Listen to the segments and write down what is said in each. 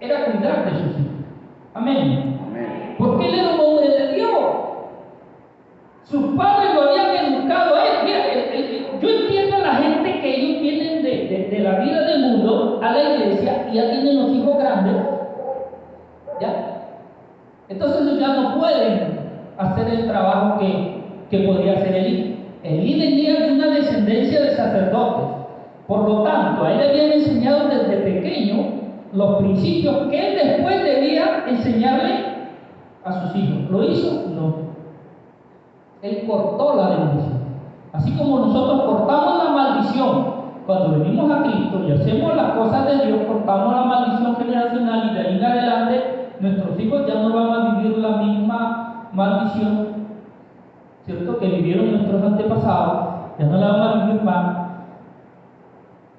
era cuidar de sus hijos. Amén. Amén. Porque él era un hombre de Dios. Sus padres lo habían educado a él. Mira, yo entiendo a la gente que ellos vienen de la vida del mundo a la iglesia y ya tienen los hijos grandes. ¿Ya? Entonces ellos ya no pueden hacer el trabajo que podría hacer Elí. Elí venía de una descendencia de sacerdotes. Por lo tanto, a él le habían enseñado desde pequeño los principios que él después debía enseñarle a sus hijos. ¿Lo hizo? No. Él cortó la bendición. Así como nosotros cortamos la maldición cuando venimos a Cristo y hacemos las cosas de Dios, cortamos la maldición generacional y de ahí en adelante nuestros hijos ya no van a vivir la misma maldición, ¿cierto?, que vivieron nuestros antepasados, ya no la van a vivir más.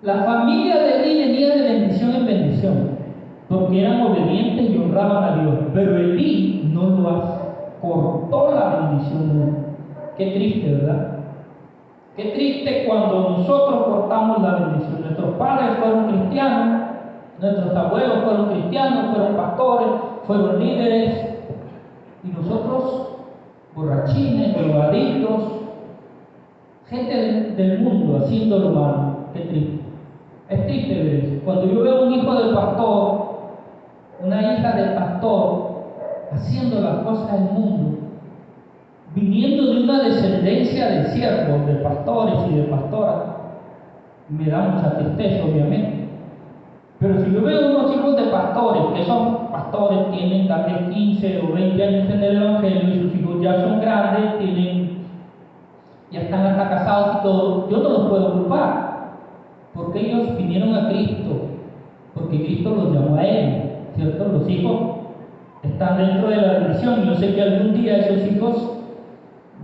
La familia de Elí venía de bendición en bendición, porque eran obedientes y honraban a Dios, pero Elí no lo hace, cortó la bendición de él. Qué triste, ¿verdad? Qué triste cuando nosotros cortamos la bendición. Nuestros padres fueron cristianos, nuestros abuelos fueron cristianos, fueron pastores, fueron líderes, y nosotros, borrachines, drogadictos, gente del mundo haciendo lo malo. Qué triste. Es triste ver eso. Cuando yo veo un hijo del pastor, una hija del pastor, haciendo las cosas del mundo, viniendo de una descendencia de siervos, de pastores y de pastoras, me da mucha tristeza, obviamente. Pero si yo veo unos hijos de pastores, que son pastores, tienen tal vez 15 o 20 años en el Evangelio y sus hijos ya son grandes, ya están hasta casados y todo, yo no los puedo culpar, porque ellos vinieron a Cristo, porque Cristo los llamó a Él, ¿cierto? Los hijos están dentro de la bendición y yo sé que algún día esos hijos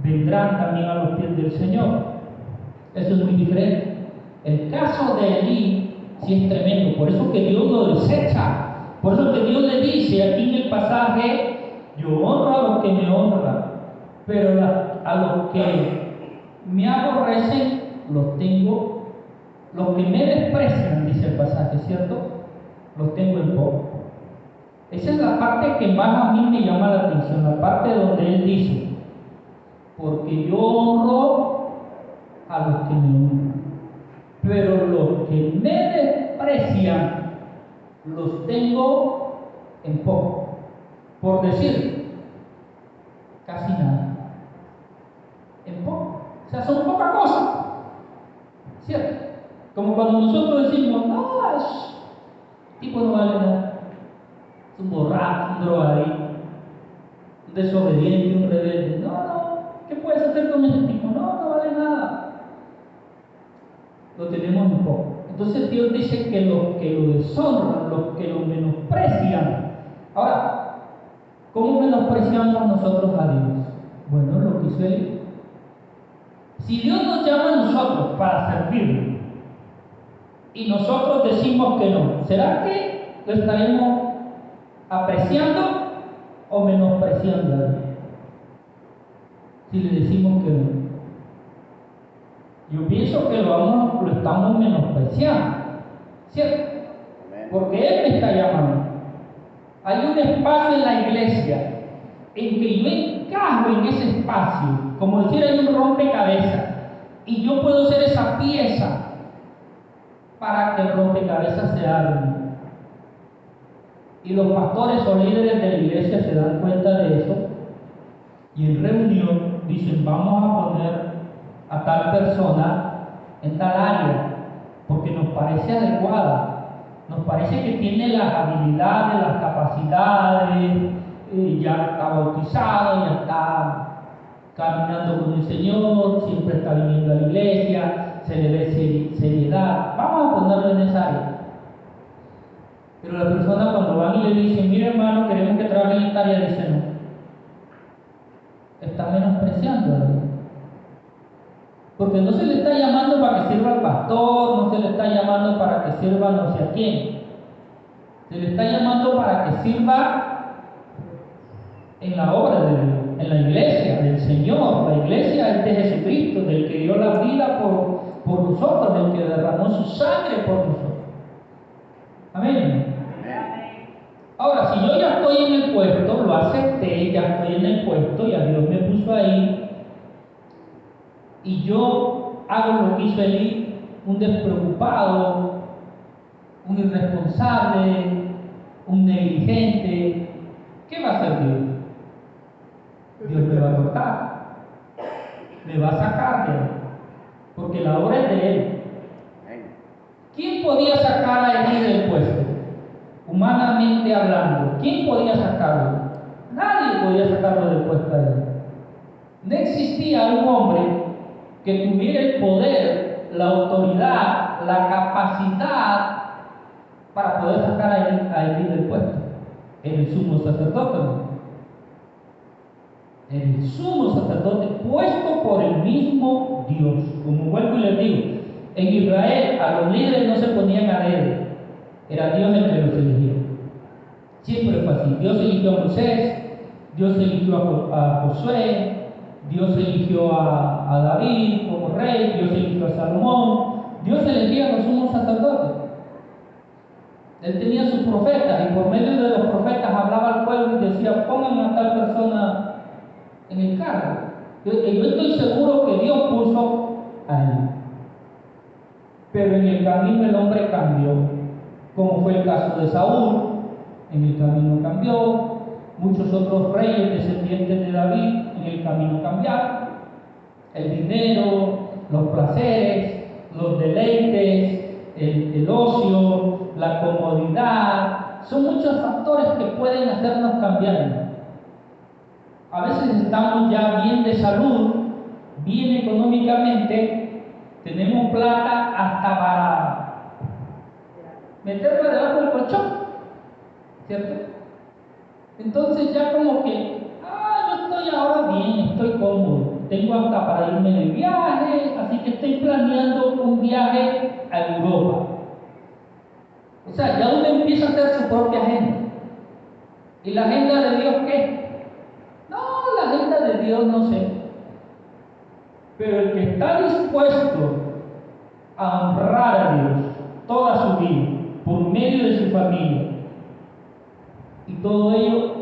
vendrán también a los pies del Señor. Eso es muy diferente. El caso de Elí sí es tremendo, por eso que Dios lo desecha, por eso que Dios le dice aquí en el pasaje: yo honro a los que me honran, pero a los que me aborrecen los tengo, los que me desprecian, dice el pasaje, ¿cierto?, los tengo en poco. Esa es la parte que más a mí me llama la atención, la parte donde él dice: porque yo honro a los que me honran, pero los que me desprecian los tengo en poco. Por decir, casi nada. En poco. O sea, son poca cosa. ¿Cierto? Como cuando nosotros decimos: no, tipo no vale nada. Es un borracho, un drogadicto, un desobediente, un rebelde. No, ¿qué puedes hacer con ese tipo? No vale nada. Lo tenemos un poco. Entonces Dios dice que los que lo deshonran, los que lo menosprecian. Ahora, ¿cómo menospreciamos nosotros a Dios? Bueno, lo que hizo Él. Si Dios nos llama a nosotros para servirle y nosotros decimos que no, ¿será que lo estaremos apreciando o menospreciando a Dios? Si le decimos que no, yo pienso que lo estamos menospreciando, ¿cierto? Porque Él me está llamando. Hay un espacio en la iglesia en que yo encajo en ese espacio, como decir, hay un rompecabezas, y yo puedo ser esa pieza para que el rompecabezas se arme. Y los pastores o líderes de la iglesia se dan cuenta de eso, y en reunión dicen: vamos a poner a tal persona en tal área, porque nos parece adecuada, nos parece que tiene las habilidades, las capacidades, ya está bautizado, ya está caminando con el Señor, siempre está viniendo a la iglesia, se le ve seriedad, vamos a ponerlo en esa área. Pero la persona, cuando van y le dicen: mire hermano, queremos que trabaje en esta área, dice: no, está menospreciando a Dios. Porque no se le está llamando para que sirva al pastor, no se le está llamando para que sirva no sé a quién. Se le está llamando para que sirva en la obra de Dios, en la iglesia del Señor. La iglesia es de Jesucristo, del que dio la vida por nosotros, del que derramó su sangre por nosotros. Amén. Ahora, si yo ya estoy en el puesto, lo acepté, ya estoy en el puesto, ya Dios me puso ahí, y yo hago lo que hizo Elí, un despreocupado, un irresponsable, un negligente, ¿qué va a hacer Dios? Dios me va a cortar, me va a sacar de él, porque la obra es de él. ¿Quién podía sacar a Elí del puesto? Humanamente hablando, ¿quién podía sacarlo? Nadie podía sacarlo del puesto a él. No existía un hombre que tuviera el poder, la autoridad, la capacidad para poder sacar a Elí del puesto. Era el sumo sacerdote, ¿no? El sumo sacerdote puesto por el mismo Dios. Como vuelvo y les digo, en Israel a los líderes no se ponían a dedo, era Dios el que los eligió. Siempre fue así. Dios eligió a Moisés, Dios eligió a Josué, Dios eligió a David como rey, Dios eligió a Salomón, Dios elegía a los sumos sacerdotes. Él tenía sus profetas y por medio de los profetas hablaba al pueblo y decía: pongan a tal persona en el cargo. Yo estoy seguro que Dios puso a él. Pero en el camino el hombre cambió, como fue el caso de Saúl. En el camino cambió. Muchos otros reyes descendientes de David en el camino cambiaron. El dinero, los placeres, los deleites, el ocio, la comodidad, son muchos factores que pueden hacernos cambiar. A veces estamos ya bien de salud, bien económicamente, tenemos plata hasta para meterla debajo del colchón, ¿cierto? Entonces ya como que, yo estoy ahora bien, estoy cómodo, tengo hasta para irme de viaje, así que estoy planeando un viaje a Europa. O sea, ya uno empieza a hacer su propia agenda. ¿Y la agenda de Dios qué? No, la agenda de Dios no sé. Pero el que está dispuesto a honrar a Dios toda su vida, por medio de su familia, y todo ello,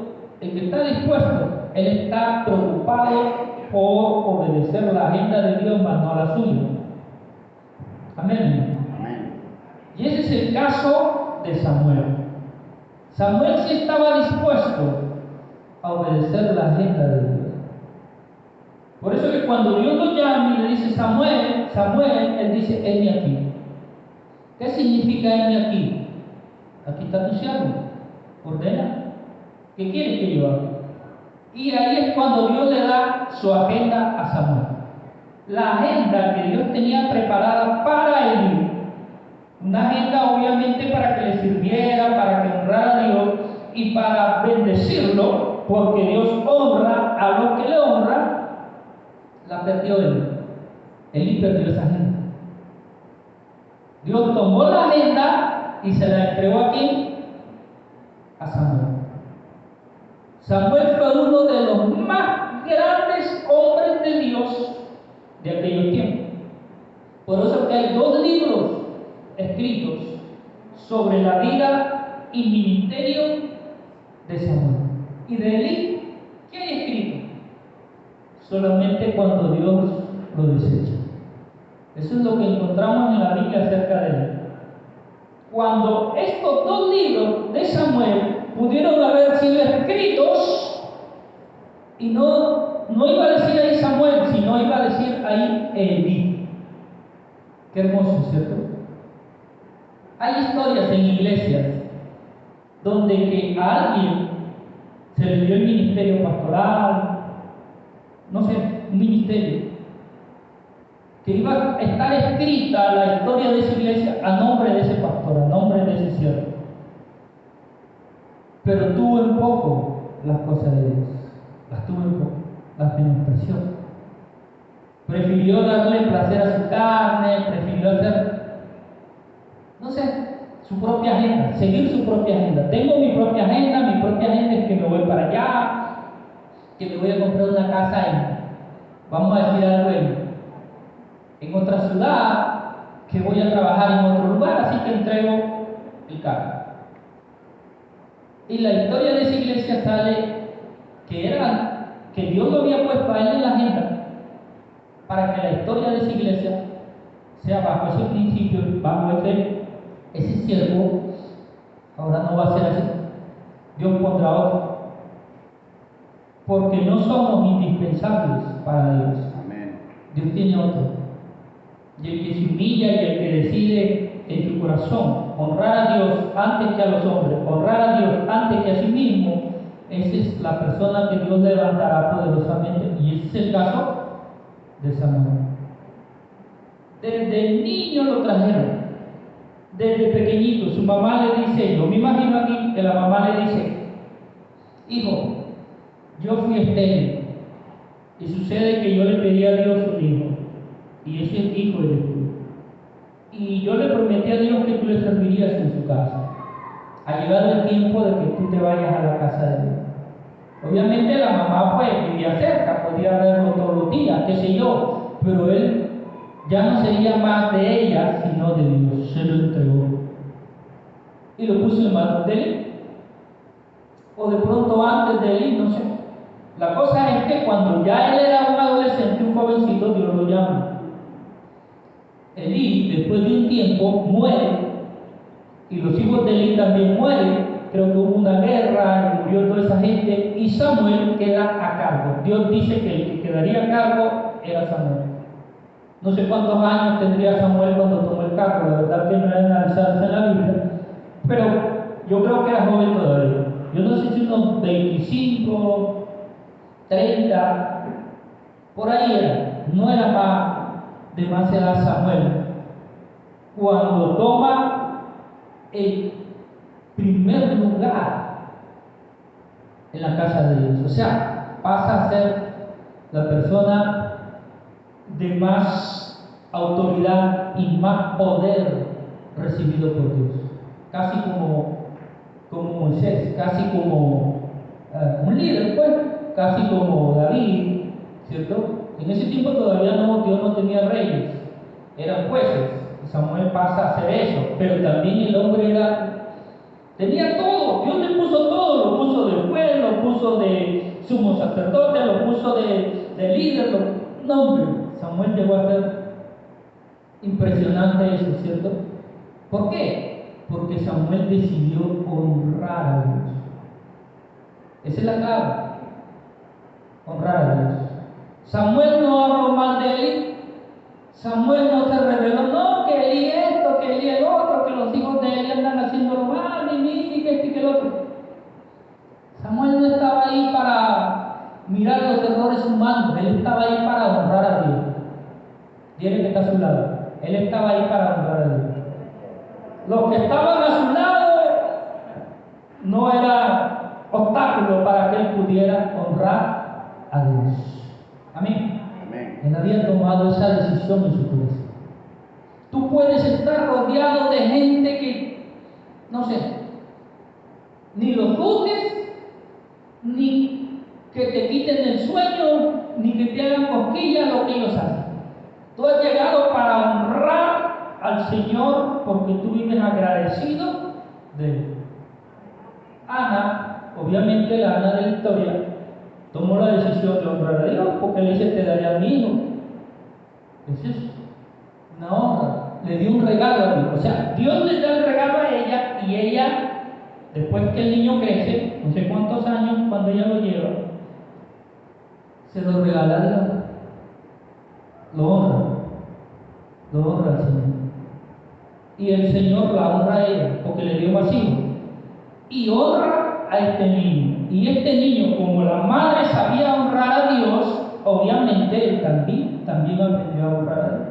el que está dispuesto, él está preocupado por obedecer la agenda de Dios, más no la suya. Amén. Amén. Y ese es el caso de Samuel. Samuel sí estaba dispuesto a obedecer la agenda de Dios. Por eso que cuando Dios lo llama y le dice: Samuel, Samuel, él dice: heme aquí. ¿Qué significa heme aquí? Aquí está tu siervo, ordena. ¿Qué quieres que yo haga? Y ahí es cuando Dios le da su agenda a Samuel. La agenda que Dios tenía preparada para él, una agenda obviamente para que le sirviera, para que honrara a Dios y para bendecirlo, porque Dios honra a los que le honran, la perdió él. Él perdió esa agenda. Dios tomó la agenda y se la entregó a quién? A Samuel. Samuel fue uno de los más grandes hombres de Dios de aquellos tiempos. Por eso que hay 2 libros escritos sobre la vida y ministerio de Samuel. Y de Elí, ¿qué hay escrito? Solamente cuando Dios lo desecha. Eso es lo que encontramos en la Biblia acerca de él. Cuando estos 2 libros de Samuel pudieron haber sido escritos, y no iba a decir ahí Samuel, sino iba a decir ahí Elí. Qué hermoso, ¿cierto? Hay historias en iglesias donde que a alguien se le dio el ministerio pastoral, no sé, un ministerio, que iba a estar escrita la historia de esa iglesia a nombre de ese pastor, a nombre de ese siervo. Pero tuvo en poco las cosas de Dios, las tuvo en poco, la administración. Prefirió darle placer a su carne, prefirió hacer, no sé, su propia agenda, seguir su propia agenda. Tengo mi propia agenda es que me voy para allá, que me voy a comprar una casa vamos a decir algo en otra ciudad, que voy a trabajar en otro lugar, así que entrego el carro. Y la historia de esa iglesia sale que Dios lo había puesto a él en la agenda para que la historia de esa iglesia sea bajo ese principio, bajo ese siervo. Ahora no va a ser así. Dios pondrá otro. Porque no somos indispensables para Dios. Amén. Dios tiene otro. Y el que se humilla y el que decide en su corazón honrar a Dios antes que a los hombres, honrar a Dios antes que a sí mismo, esa es la persona que Dios levantará poderosamente. Y ese es el caso de Samuel. Desde el niño lo trajeron, desde pequeñito. Su mamá le dice, yo me imagino aquí que la mamá le dice, hijo, yo fui estéril y sucede que yo le pedí a Dios un hijo y ese hijo eres tú. Y yo le prometí a Dios que tú le servirías en su casa. Ha llegado el tiempo de que tú te vayas a la casa de Dios. Obviamente la mamá pues vivía cerca, podía verlo todos los días, qué sé yo, pero él ya no sería más de ella, sino de Dios. Se lo entregó y lo puso en manos de él, o de pronto antes de él, no sé. La cosa es que cuando ya él era un adolescente, un jovencito, Dios lo llama. Elí, después de un tiempo, muere, y los hijos de Elí también mueren. Creo que hubo una guerra, y murió toda esa gente, y Samuel queda a cargo. Dios dice que el que quedaría a cargo era Samuel. No sé cuántos años tendría Samuel cuando tomó el cargo, la verdad que no es analizarse en la Biblia, pero yo creo que era joven todavía. Yo no sé si unos 25, 30, por ahí era. No era más demasiado Samuel cuando toma el primer lugar en la casa de Dios. O sea, pasa a ser la persona de más autoridad y más poder recibido por Dios. Casi como Moisés, casi como un líder, pues, casi como David, ¿cierto? En ese tiempo todavía Dios no tenía reyes, eran jueces. Samuel pasa a hacer eso, pero también el hombre tenía todo. Dios le puso todo, lo puso de juez, lo puso de sumo sacerdote, lo puso de líder. No, hombre, Samuel llegó a ser impresionante eso, ¿cierto? ¿Por qué? Porque Samuel decidió honrar a Dios. Esa es la clave, honrar a Dios. Samuel no habló mal de Eli. Samuel no se reveló, no, que Eli esto, que Eli el otro, que los hijos de Eli andan haciéndolo mal, y que este y que el otro. Samuel no estaba ahí para mirar los errores humanos, él estaba ahí para honrar a Dios. Tiene que estar a su lado. Él estaba ahí para honrar a Dios. Los que estaban a su lado no era obstáculo para que él pudiera honrar a Dios. Amén. Amén. Él había tomado esa decisión en su corazón. Tú puedes estar rodeado de gente que, no sé, ni los juzgues, ni que te quiten el sueño, ni que te hagan cosquillas lo que ellos hacen. Tú has llegado para honrar al Señor porque tú vives agradecido de Él. Ana, obviamente la Ana de la historia, tomó la decisión de honrar a Dios porque le dice: te daré a mi hijo. Eso es una honra. Le dio un regalo a Dios. O sea, Dios le da el regalo a ella y ella, después que el niño crece, no sé cuántos años, cuando ella lo lleva, se lo regala a Dios. Lo honra al Señor. Y el Señor la honra a ella porque le dio más hijos. Y honra a este niño. Y este niño, como la madre sabía honrar a Dios, obviamente él también aprendió a honrar a Dios.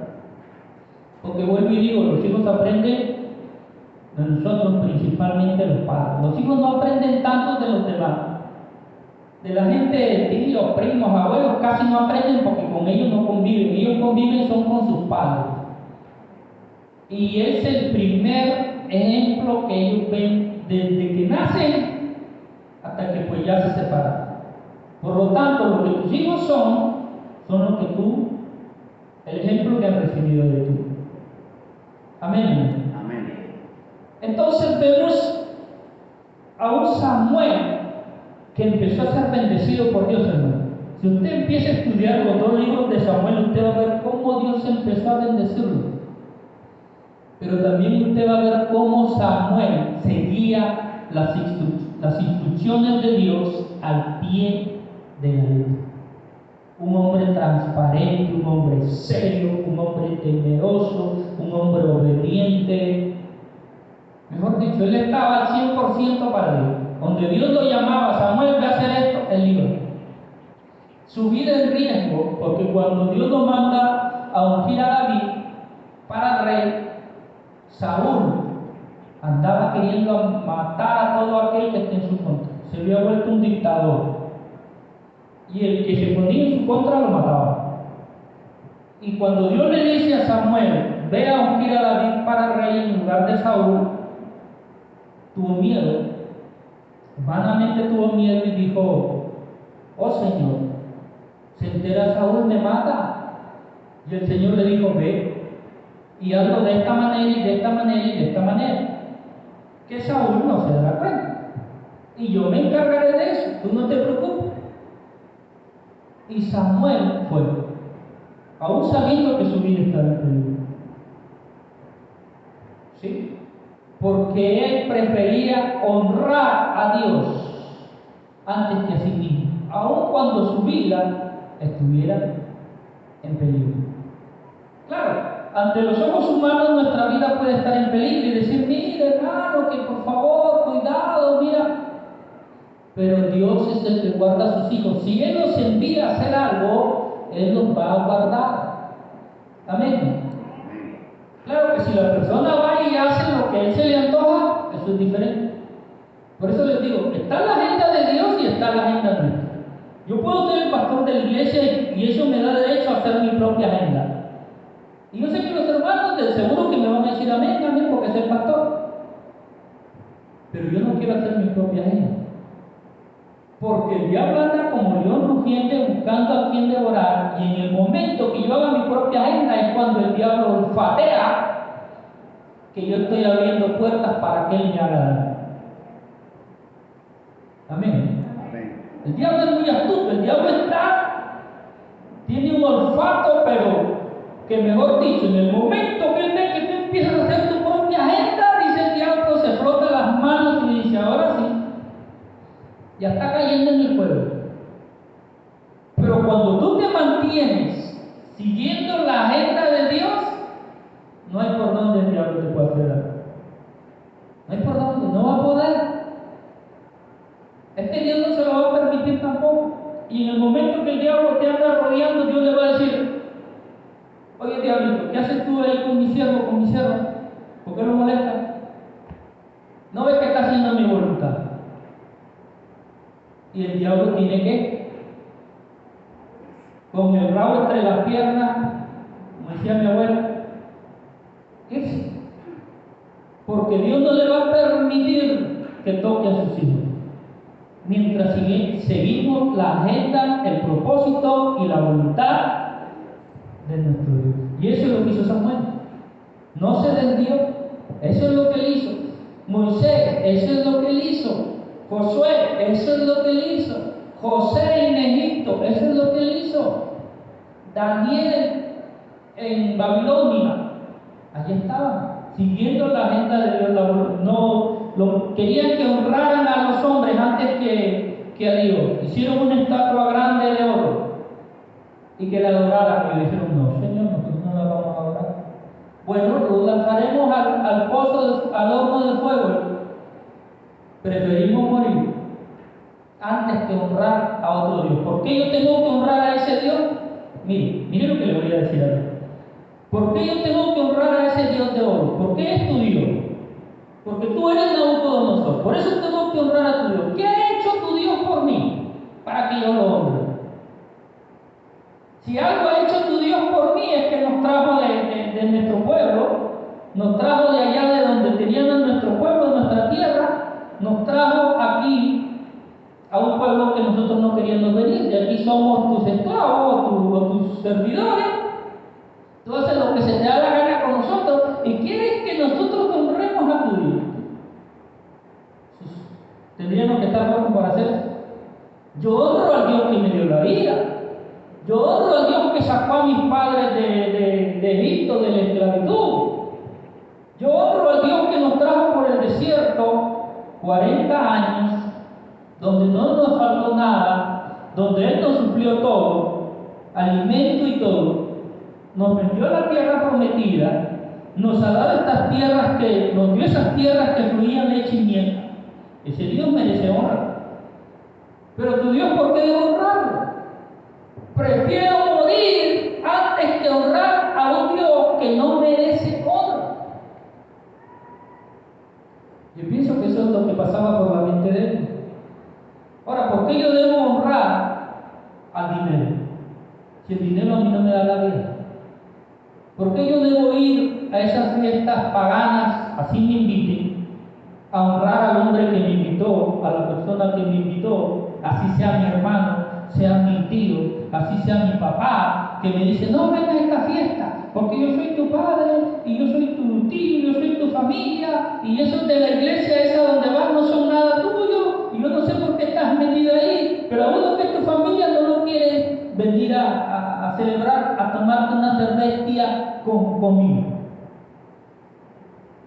Porque vuelvo y digo, los hijos aprenden de nosotros, principalmente los padres. Los hijos no aprenden tanto de los demás. De la gente, tíos, primos, abuelos, casi no aprenden porque con ellos no conviven. Ellos conviven son con sus padres. Y es el primer ejemplo que ellos ven desde que nacen hasta que pues ya se separan. Por lo tanto, lo que tus hijos son lo que tú, el ejemplo que han recibido de ti. Amén. Amén. Entonces vemos a un Samuel que empezó a ser bendecido por Dios, hermano. Si usted empieza a estudiar los 2 libros de Samuel, usted va a ver cómo Dios empezó a bendecirlo. Pero también usted va a ver cómo Samuel seguía las instrucciones de Dios al pie de la letra. Un hombre transparente, un hombre serio, un hombre temeroso, un hombre obediente. Mejor dicho, él estaba al 100% para Dios. Donde Dios lo llamaba, Samuel, ve a hacer esto, él iba. Su vida en riesgo, porque cuando Dios lo manda a ungir a David para rey, Saúl andaba queriendo matar a todo aquel que esté en su contra. Se había vuelto un dictador. Y el que se ponía en su contra lo mataba. Y cuando Dios le dice a Samuel, ve a ungir a David para rey en lugar de Saúl, tuvo miedo, humanamente tuvo miedo y dijo: oh Señor, se entera Saúl, me mata. Y el Señor le dijo: ve y hazlo de esta manera y de esta manera y de esta manera, que Saúl no se dará cuenta, y yo me encargaré de eso, tú no te preocupes. Y Samuel fue, aún sabiendo que su vida estaba en peligro. ¿Sí? Porque él prefería honrar a Dios antes que a sí mismo, aun cuando su vida estuviera en peligro. Claro, ante los ojos humanos nuestra vida puede estar en peligro y decir: mira, hermano, que por favor, cuidado, mira. Pero Dios es el que guarda a sus hijos. Si Él los envía a hacer algo, Él los va a guardar. Amén. Claro que si la persona va y hace lo que a Él se le antoja, eso es diferente. Por eso les digo, está la agenda de Dios y está la agenda nuestra. Yo puedo ser el pastor de la iglesia y eso me da derecho a hacer mi propia agenda. Y yo sé que los hermanos de seguro que me van a decir amén, amén, porque es el pastor. Pero yo no quiero hacer mi propia agenda. Porque el diablo anda como león rugiente buscando a quien devorar, y en el momento que yo haga mi propia agenda es cuando el diablo olfatea que yo estoy abriendo puertas para que él me haga daño. Amén. El diablo es muy astuto, el diablo tiene un olfato, pero que mejor dicho, en el momento que él ve que tú empiezas a hacer tu propia agenda, dice el diablo, se frota las manos y dice: ahora sí, ya está cayendo en el fuego. Pero cuando tú te mantienes siguiendo la agenda de Dios, no hay por dónde el diablo te pueda hacer daño. No hay por dónde, no va a poder. Es que Dios no se lo va a permitir tampoco. Y en el momento que el diablo te anda rodeando, Dios le va a decir: oye, diablito, ¿qué haces tú ahí con mi siervo, con mi sierva? ¿Por qué lo molestas? ¿No ves que está haciendo mi voluntad? Y el diablo tiene que, con el rabo entre las piernas, como decía mi abuela, irse. Porque Dios no le va a permitir que toque a sus hijos. Mientras seguimos la agenda, el propósito y la voluntad de nuestro Dios. Y eso es lo que hizo Samuel. No se desvió. Eso es lo que él hizo. Moisés, eso es lo que él hizo. Josué, eso es lo que él hizo. José en Egipto, eso es lo que él hizo. Daniel en Babilonia, allí estaban, siguiendo la agenda de Dios. Querían que honraran a los hombres antes que a Dios. Hicieron una estatua grande de oro y que la adoraran, y le dijeron: no, Señor, nosotros no la vamos a adorar. Bueno, lo lanzaremos al pozo, al horno de fuego. Preferimos morir antes que honrar a otro Dios. ¿Por qué yo tengo que honrar a ese Dios? Mire lo que le voy a decir a Dios. ¿Por qué yo tengo que honrar a ese Dios de oro? ¿Por qué es tu Dios? Porque tú eres Nabucodonosor. Por eso tengo que honrar a tu Dios. ¿Qué ha hecho tu Dios por mí para que yo lo honre? Si algo ha hecho tu Dios por mí es que nos trajo de nuestro pueblo, nos trajo de allá de donde teníamos nuestro pueblo, nuestra tierra, nos trajo aquí a un pueblo que nosotros no queríamos venir. De aquí somos tus esclavos o tus servidores. Tú haces lo que se te da la gana con nosotros y quieres que nosotros honremos a tu Dios. Tendríamos que estar locos para hacer eso. Yo honro al Dios que me dio la vida. Yo honro al Dios que sacó a mis padres de Egipto, de la esclavitud. Yo honro al Dios que nos trajo por el desierto 40 años, donde no nos faltó nada, donde Él nos suplió todo, alimento y todo. Nos vendió a la tierra prometida, nos ha dado estas tierras nos dio esas tierras que fluían leche y miel. Ese Dios merece honra. Pero tu Dios, ¿por qué debo honrarlo? Prefiero morir antes que honrar a un Dios que no merece honra. Yo pienso que eso es lo que pasaba por la mente de él. Ahora, ¿por qué yo debo honrar al dinero? Si el dinero a mí no me da la vida. ¿Por qué yo debo ir a esas fiestas paganas, así me inviten, a honrar al hombre que me invitó, a la persona que me invitó, así sea mi hermano, sea mi tío, así sea mi papá, que me dice, no vengas a esta fiesta, porque yo soy tu padre, y yo soy tu tío, yo soy tu familia, y esos de la iglesia esa donde vas no son nada tuyo, y yo no sé por qué estás metido ahí, pero uno que es tu familia no lo quiere venir a celebrar, a tomarte una cerveza conmigo.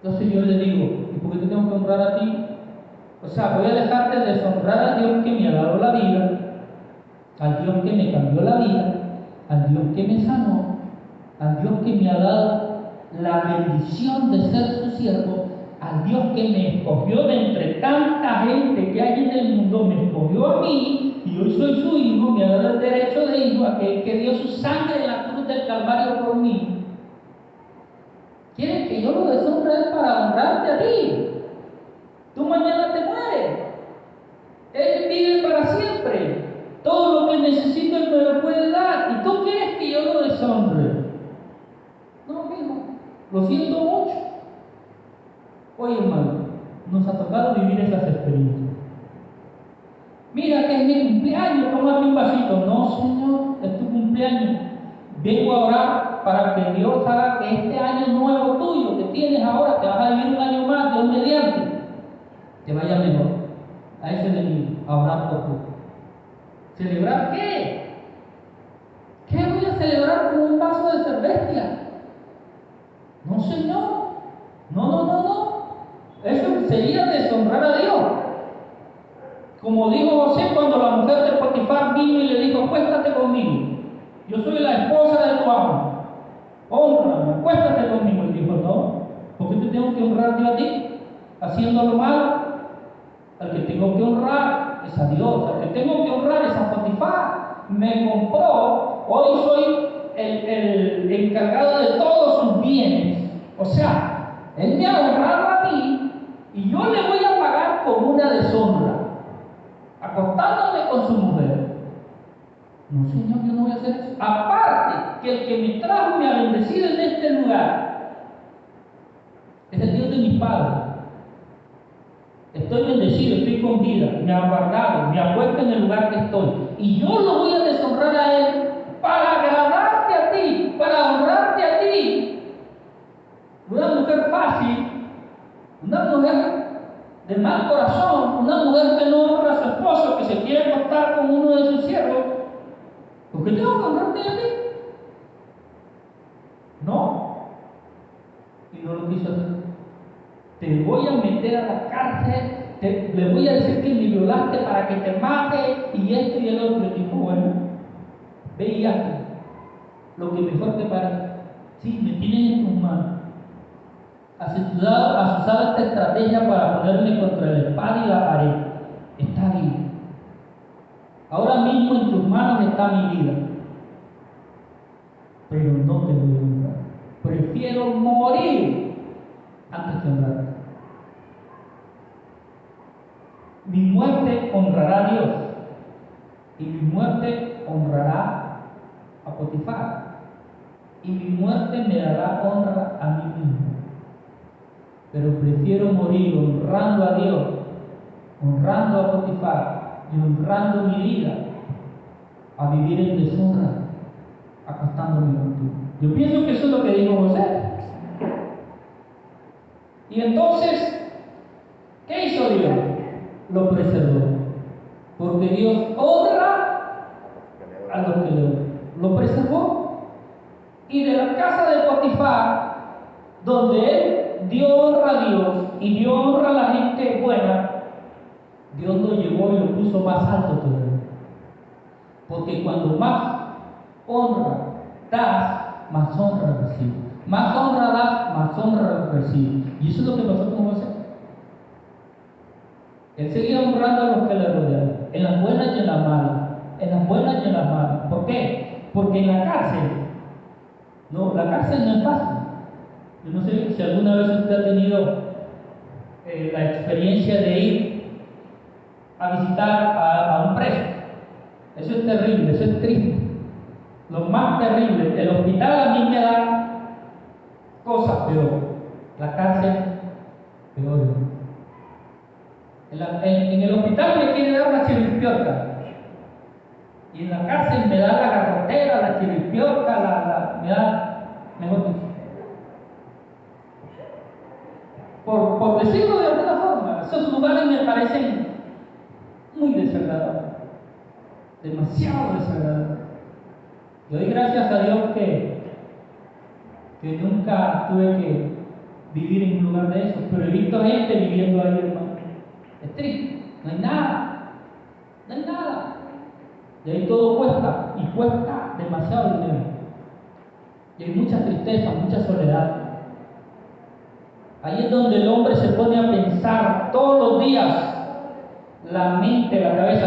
Entonces yo le digo, ¿y por qué te tengo que honrar a ti? O sea, voy a dejarte de deshonrar al Dios que me ha dado la vida, al Dios que me cambió la vida, al Dios que me sanó, al Dios que me ha dado la bendición de ser su siervo, al Dios que me escogió de entre tanta gente que hay en el mundo, me escogió a mí, y hoy soy su hijo, me ha dado el derecho de hijo, aquel que dio su sangre en la cruz del Calvario por mí. ¿Quieres que yo lo deshonre para honrarte a ti? Tú mañana te mueres. Él vive para siempre. Todo lo que necesito Él me lo puede dar. ¿Y tú quieres que yo lo deshonre? No, hijo. Lo siento mucho. Oye, hermano, nos ha tocado vivir esas experiencias. Mira que es mi cumpleaños, tómate un vasito. No, Señor, es tu cumpleaños. Vengo a orar para que Dios haga que este año nuevo tuyo que tienes ahora, que vas a vivir un año más, Dios mediante, te vaya mejor. A ese venir a orar por tú. ¿Celebrar qué? ¿Qué voy a celebrar con un vaso de cerveza? No, Señor. No. Eso sería deshonrar a Dios. Como dijo José cuando la mujer de Potifar vino y le dijo, acuéstate conmigo. Yo soy la esposa de tu amo. Honrame, acuéstate conmigo. Él dijo, no, ¿por qué te tengo que honrar yo a ti? Haciendo lo malo. Al que tengo que honrar es a Dios. Al que tengo que honrar es a Potifar. Me compró, hoy soy el encargado de todos sus bienes. O sea, él me ha honrado a mí y yo le voy a pagar con una deshonra, acostándome con su mujer. No, Señor, yo no voy a hacer eso. Aparte, que el que me trajo y me ha bendecido en este lugar es el Dios de mis padres. Estoy bendecido, estoy con vida, me ha guardado, me ha puesto en el lugar que estoy. Y yo lo voy a deshonrar a Él para agradarte a ti, para honrarte a ti. Una mujer fácil, una mujer de mal corazón, una mujer que no honra a su esposo, que se quiere acostar con uno de sus siervos, ¿por qué tengo que honrarte a ti? No. Y no lo quiso hacer. Te voy a meter a la cárcel, le voy a decir que me violaste para que te mate, y esto y el otro. Le dijo, bueno, ve y hazlo, lo que mejor te parezca. Sí, me tienes en tus manos. Has usado esta estrategia para ponerme contra la espada y la pared. Está bien. Ahora mismo en tus manos está mi vida. Pero no te voy a honrar. Prefiero morir antes que honrarte. Mi muerte honrará a Dios y mi muerte honrará a Potifar y mi muerte me dará honra a mí mismo. Pero prefiero morir honrando a Dios, honrando a Potifar y honrando mi vida a vivir en deshonra, acostándome contigo. Yo pienso que eso es lo que dijo José. Y entonces, ¿qué hizo Dios? lo preservó. Porque Dios honra a los que lo preservó. Y de la casa de Potifar, donde él dio honra a Dios y dio honra a la gente buena, Dios lo llevó y lo puso más alto todavía. Porque cuando más honra das, más honra recibes. Más honra das, más honra recibes. Y eso es lo que nosotros vamos a hacer. Él seguía honrando a los que le rodeaban, en las buenas y en las malas, en las buenas y en las malas. ¿Por qué? Porque en la cárcel no es fácil. Yo no sé si alguna vez usted ha tenido la experiencia de ir a visitar a un preso. Eso es terrible, eso es triste. Lo más terrible, el hospital a mí me da cosas peor, la cárcel peor. En el hospital me quiere dar una chiripiorca, y en la cárcel me da la garrotera, la chiripiorca, me da, mejor dicho. Por decirlo de alguna forma, esos lugares me parecen muy desagradables, demasiado desagradables. Yo doy gracias a Dios que nunca tuve que vivir en un lugar de esos, pero he visto gente viviendo ahí, hermano. Es triste, no hay nada, no hay nada. Y ahí todo cuesta, y cuesta demasiado dinero. Y hay mucha tristeza, mucha soledad. Ahí es donde el hombre se pone a pensar todos los días, la mente, la cabeza.